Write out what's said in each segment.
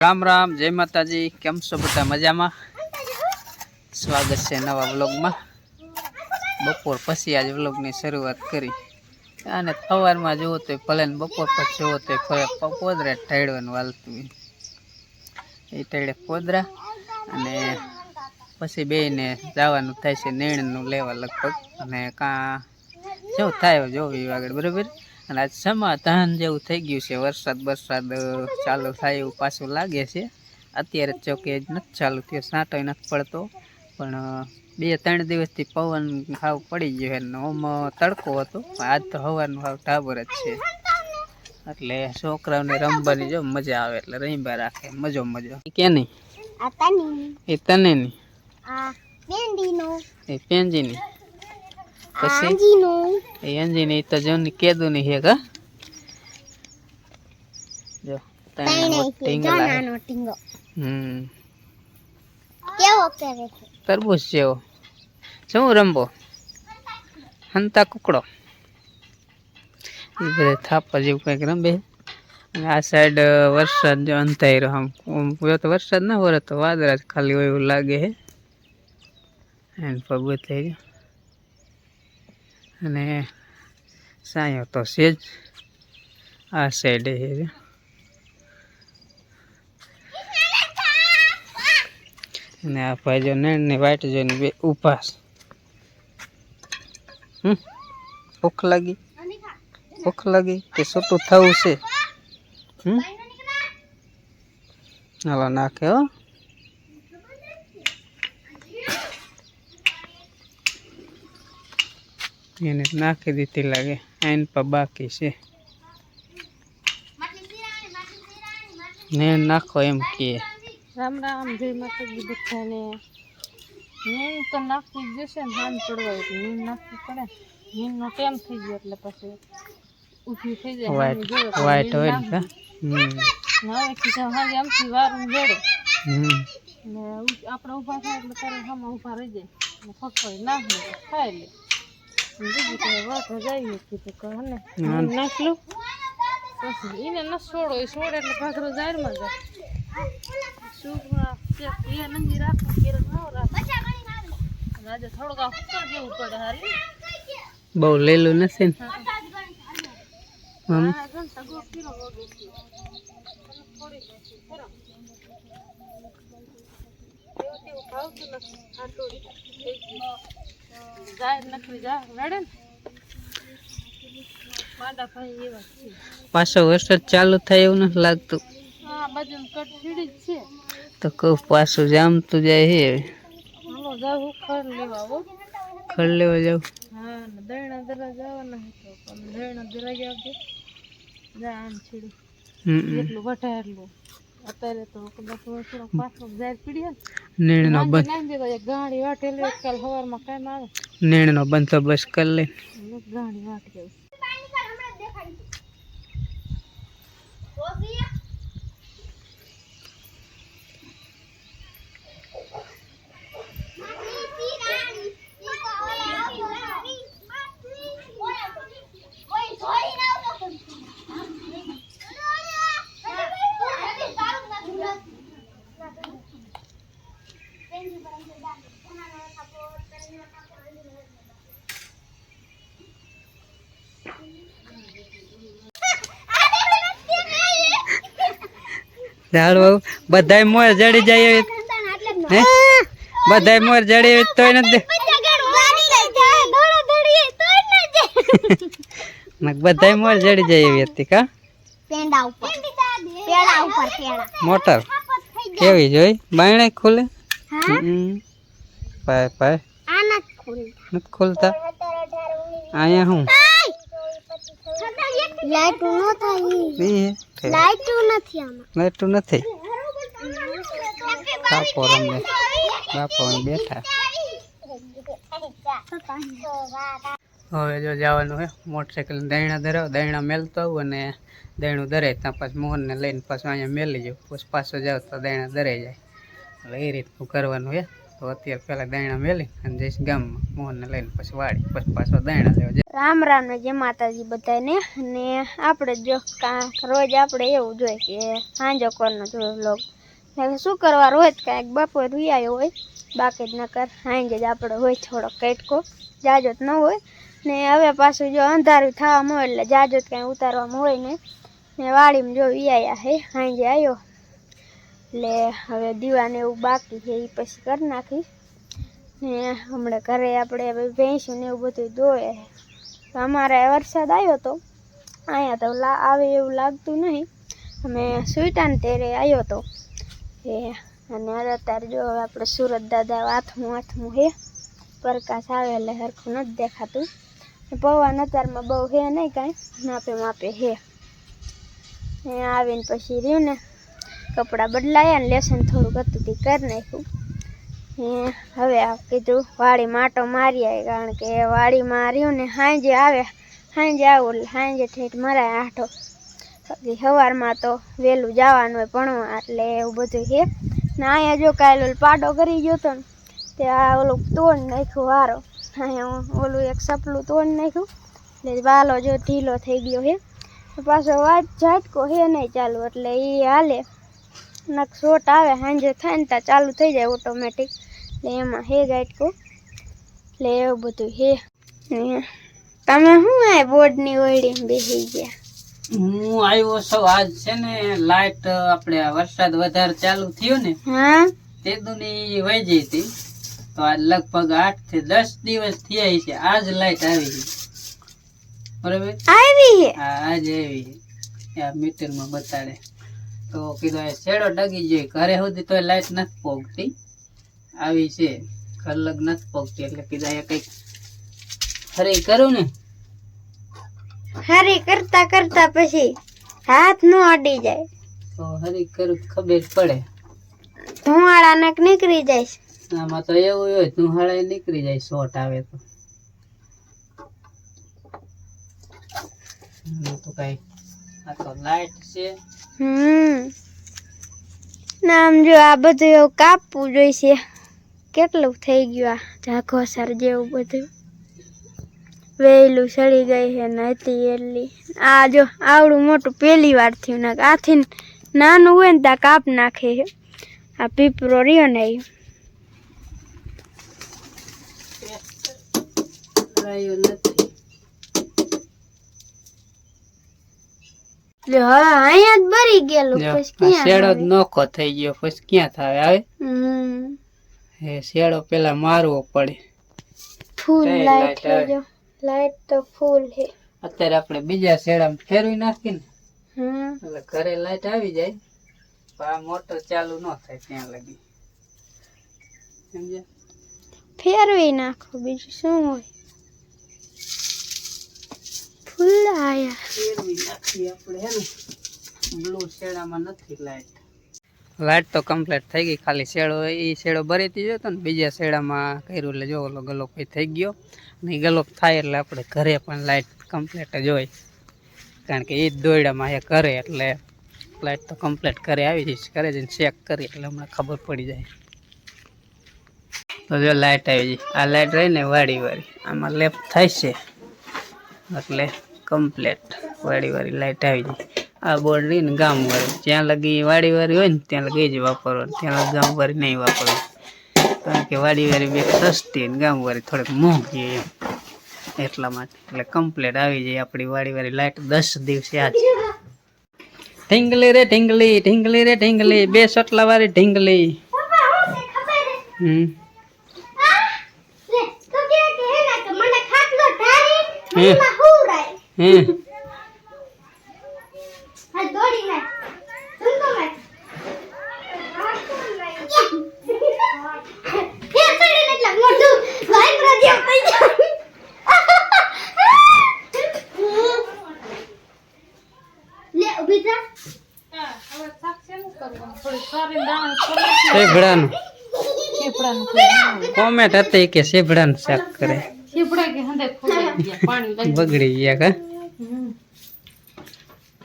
राम राम जय माताजी केम छो बता मजा में स्वागत है नवा व्लॉग में। बपोर पछी आज व्लॉग की शुरुआत करी अने सवार में जो तो भले बपोर पर जो तो पोदरा टाइडવાનું वालતું એ टाइडे पोदरा अने पछी बेने जवानुं थाय छे नेणनुं लेवा लगभग अने का जो थाय जोवी આગળ बराबर। અને આજ સમાધાન જેવું થઈ ગયું છે, વરસાદ ચાલુ થાય એવું પાછું લાગે છે। અત્યારે જો કે નથી ચાલુ થયો, સાંટોય નથી પડતો, પણ 2-3 દિવસથી પવન હાવ પડી ગયો અને ઓમ તડકો હતો। આજ તો હવાનું હાવ ટાબર જ છે, એટલે છોકરાઓને રમવાની જો મજા આવે એટલે રહીબા રાખે મજો મજો। કે નહીં એ તને નહીં એ પેંજીની अंजीनी तो जो केदू नहीं है का जो तरबूज जेवो शू रंबो हंता कुकड़ो बधे थापा जेव कईक रंबे। आ साइड वरसाद जो अंताई रहो तो वरसाद ना हो तो वादरा खाली हो लागे है एंड पग थे અને સાયો તો સેજ આ સાઈડ છે અને આ ભાઈ જો નેણની વાટ જોઈને બે ઊભા છે। ભૂખ લાગી કે છૂટું થવું છે? હાલો નાખે હો એને નાખી દીધી લાગે આઈન પર બાકી છે ને નાખો એમ કે। राम राम जय माता दी बच्चाने नींद तो नाखी जैसे धान पड़वा नींद नाखी पड़े नींद नो टाइम थी गयो એટલે પછી ઉઠી થઈ જાય વાઈટ હોય ને ના એક હાજે આમથી વારું જોડે ને આપણે ઊભા થાય એટલે તારે સામે ઊભા રહી જાય ને ફકવાય નાખે ખાઈ લે બીજું તો વાત જાય કે તો કહને નાખ લો પછી એને ન છોડો એ છોડે એટલે ભાગરો જાહેરમાં જાય સુપરા કે એ નંદી રાખો કે ન રાખો આજે થોડું કા ઉપર જેવું પડે હારી બહુ લેલું નથી ને હા જન તગો કિલો વગે થોડી કરો એવું ખાવતું નથી આટોડી જાહેર નકરી જા રડે ને માડા ભાઈ એવા છે। પાછો વરસાદ ચાલુ થાય એવું નથી લાગતું? હા બાજુ કટ છીડી જ છે તો કહું પાછું જામતું જાય છે। હાલો જાવ ખડ લેવા હો ખડ લેવા જાવ? હા દૈણા દરા જવાના હતો પણ દૈણા દરા ગયા કે જા આમ છીડી એટલું વટાયેલું અત્યારે તો કદાચ થોડો પાછો જાહેર પીડી ને નેણનો બંધ નાંદી તો ગાડી વાટેલી કાલ સવારમાં કામ આવે નેણનો બંદોબસ્ત કરી લે ગાડી વાટ ગઈ ઝાડવા બધાય મોર જડી જાય હે બધાય મોર જડી તોય નથી બધાય મોર જડી જાય એવી હતી કા પેડા ઉપર મોટર કેવી જોઈ બાયણે ખુલે પાય પાય આ નથી ખુલતા આયા હું લાઈટ નથી બાપો રમે બાપો બેઠા હવે જો જવાનું હે મોટરસાઇકલ દૈણા ધરાવ દૈણા મેલતો આવું અને દૈણું ધરાય ત્યાં પછી મોહનને લઈને પાછું અહીંયા મેલી જાઉં પછી પાછો જાવ તો દૈણા ધરાઈ જાય એટલે એ રીતનું કરવાનું હે। તો અત્યારે પેલા દાણા મેલી અને જઈશ ગામમાં મોહનને લઈને પછી વાડી પછી પાછો દાણા લેવા જાય. રામ રામ ને જય માતાજી બધાને. ને આપણે જો રોજ આપણે એવું જોઈએ કે સાંજો કોરનો જોઈએ વ્લોગ. શું કરવા રોજ કાંઈક બપોર વિયાયો હોય બાકી જ નકર સાંજે જ આપણે હોય થોડો કટકો જાજો જ ન હોય. ને હવે પાછું જો અંધારું થવામાં હોય એટલે જાજો જ કાંઈ ઉતારવામાં હોય ને વાડીમાં જો વિયાયા હે સાંજે આવ્યો એટલે હવે દીવાને એવું બાકી છે એ પછી કરી નાખીશ. ને હમણાં ઘરે આપણે ભેંસું ને એવું બધું દોય. અમારે વરસાદ આવ્યો તો અહીંયા તો આવે એવું લાગતું નહીં. અમે સુઈટાને તેરે આવ્યો તો એ અને અત્યારે જો હવે આપણે સુરત દાદા હાથમું હે પ્રકાશ આવે એટલે સરખું નથી દેખાતું. પવન અત્યારમાં બહુ હે નહીં કાંઈ માપે હે. એ આવીને પછી રહ્યું ને કપડાં બદલાયા ને લેસન થોડુંક હતું તે કરી નાખ્યું. હવે આ કીધું વાડીમાં આટો મારી આવે કારણ કે વાડીમાં રહ્યું ને સાંજે આવું એટલે સાંજે ઠેઠ મરાય આઠો. સવારમાં તો વહેલું જવાનું હોય ભણવા એટલે એવું બધું છે. ને અહીંયા જો કાલે પાડો કરી ગયો હતો ને ત્યાં ઓલું તોડી નાખ્યું વારો. અહીંયા ઓલું એક સપલું તોડી નાખ્યું એટલે વાલો જો ઢીલો થઈ ગયો છે. પાછો વાત ઝાટકો હે નહીં ચાલુ એટલે એ હાલે નક શોટ આવે સાંજે થાય ને ત્યાં ચાલુ થઈ જાય ઓટોમેટિક એટલે એમાં હે ઝાટકો એટલે એવું બધું હે. તમે શું આ બોર્ડની ઓળીને બેસી ગયા? હું આવ્યો છું આજ છે ને લાઈટ આપણે વરસાદ વધારે ચાલુ થયો ને હા તે દુની વહી જઈ હતી તો આજ લગભગ 8 થી 10 દિવસ થયા છે આજ લાઈટ આવી છે. બરાબર આવી હે? હા આજ આવી છે આ મીટરમાં બતાડે તો કીધું આ શેડો ડગી જાય ઘરે સુધી તો લાઈટ નથી પોગતી આવી છે ઘર લગ નથી પોગતી એટલે કીધું આ કંઈક હરી કરું ને હરી કરતા કરતા પછી હાથ નો અડી જાય તો હરી કરું ખબર પડે ધુમાડા નક નીકળી જાય. આમાં તો એવું હોય ધુહાળા નીકળી જાય શોર્ટ આવે તો કઈ આ તો લાઈટ છે. નામ જો આ બધું એવું કાપવું જોઈશે. કેટલું થઈ ગયું આ ઝાખોસર જેવું બધું વેલું સડી ગઈ છે ને હતી એટલી. આ જો આવડું મોટું પહેલી વાર થયું ને આથી નાનું હોય ને ત્યાં કાપ નાખે છે. આ પીપરો રહ્યો ને નથી હવે અહીંયા જ બરી ગયેલું પછી ક્યાં શેડો આવે? નોખો થઈ ગયો પછી ક્યાં થાય આવે હમ એ શેડો પેલા મારવો પડે. ફૂલ કઈ લાઈટ light આવે? જો લાઈટ તો ફૂલ છે. અત્યારે આપણે બીજા શેડામાં ફેરવી નાખી ને હમ એટલે ઘરે લાઈટ આવી જાય પણ આ મોટર ચાલુ ન થાય ત્યાં લગી સમજ્યા. ફેરવી નાખો બીજું શું હોય. ફૂલ આયા ફેરવી નાખી આપણે હે ને બ્લુ શેડામાં નથી લાઈટ. લાઈટ તો કમ્પ્લીટ થઈ ગઈ ખાલી શેડો એ શેડો ભરીતી જતો ને બીજા શેડામાં કર્યું એટલે જો ઓલો ગલોપ થઈ ગયો ને ગલોપ થાય એટલે આપણે ઘરે પણ લાઈટ કમ્પ્લીટ જ હોય કારણ કે એ જ દોયડામાં એ કરે એટલે લાઈટ તો કમ્પ્લીટ ઘરે આવી જઈશ. ઘરે જઈને ચેક કરી એટલે હમણાં ખબર પડી જાય. તો જો લાઈટ આવી જાય આ લાઈટ રહી ને વાળી આમાં લેપ થાય છે એટલે કમ્પ્લીટ વાળી લાઈટ આવી જાય. આ બોર્ડ રહી ને ગામ વાળી જ્યાં લગી વાડી હોય ને ત્યાં લગી જ વાપરવાનું ત્યાં લગી ગામ વાળી નહીં વાપરવાનું કારણ કે વાડી બે સસ્તી ને ગામ વાળી થોડીક મોંઘી એમ એટલા માટે એટલે કમ્પ્લીટ આવી જાય આપણી વાડી લાઈટ 10 દિવસે આજ. ઢીંગલી રે ઢીંગલી ઢીંગલી રે ઢીંગલી 2 સોટલા વાળી ઢીંગલી. સેભડાનું કોમેન્ટ હતી કે સેભડાનું શાક કરે બગડી ગયા કા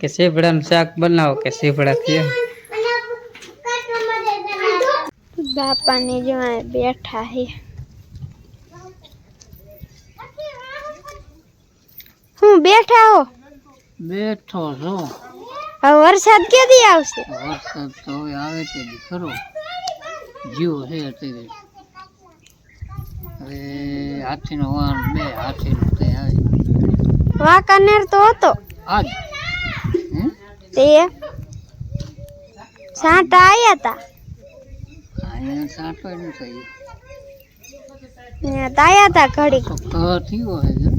કે સેભડાનું શાક બનાવો કે સેભડા ખીએ. બાપાને જો આ બેઠા હે. હું બેઠા હો? બેઠો છો. હવે વરસાદ ક્યાંથી આવશે? વરસાદ તો હવે આવે છે ખરો, જીવો છે અત્યારે. હવે હાથીનો વાર બે હાથીનો તે આવે. વાંકાનેર તો હતો આજ તે સાંટા આયા તા. અહીંયા સાંટો ન થઈ ત્યાં તાયા તા ઘડી. તો કહ થયો હે જો.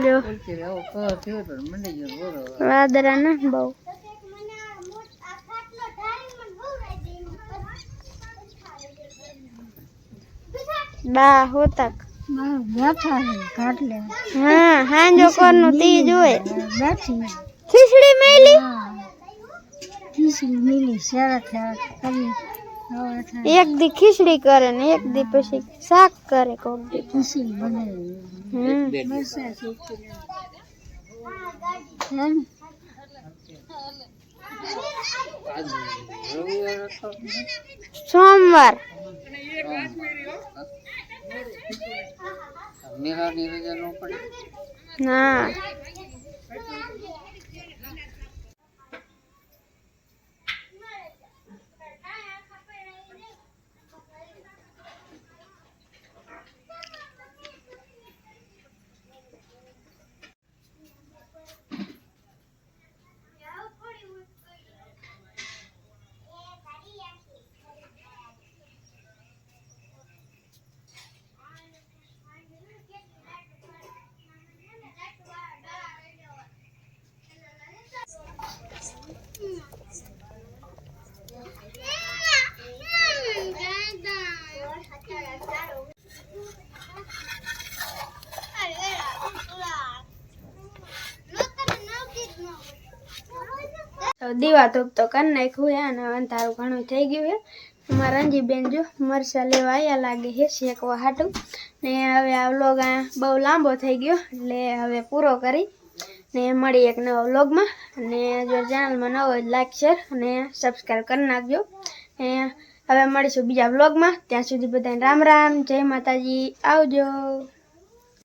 જો અત્યારે આવો કહ થયો તો મંડી ગયો બરોબર. વાદરા ના બહુ. બા હોતક બેઠા છે ઘાટલે. હા હાંજો કોરનું તી જોય. બેઠી ખીચડી મેલી ખીચડી મિલી શેરત કરી. એક દી ખીચડી કરે ને એક દી પછી શાક કરે કોક દી. ખીચડી બનાવી. આજ રવિવાર હતો. સોમવાર મેળાની રજા ન પડી. ના દીવા ધૂપ તો કરી નાખ્યું હે અને અંધારું ઘણું થઈ ગયું હે. અમારા રંજીબેન જો મરચા લેવા આવ્યા લાગે છે શેકવા હાટું. ને હવે આ વ્લોગ બહુ લાંબો થઈ ગયો એટલે હવે પૂરો કરી ને મળી એક નવા વ્લોગમાં. અને જો ચેનલમાં નવો હોય લાઈક શેર અને સબસ્ક્રાઈબ કરી નાખજો. ને હવે મળીશું બીજા વ્લોગમાં. ત્યાં સુધી બધાને રામ રામ, જય માતાજી, આવજો.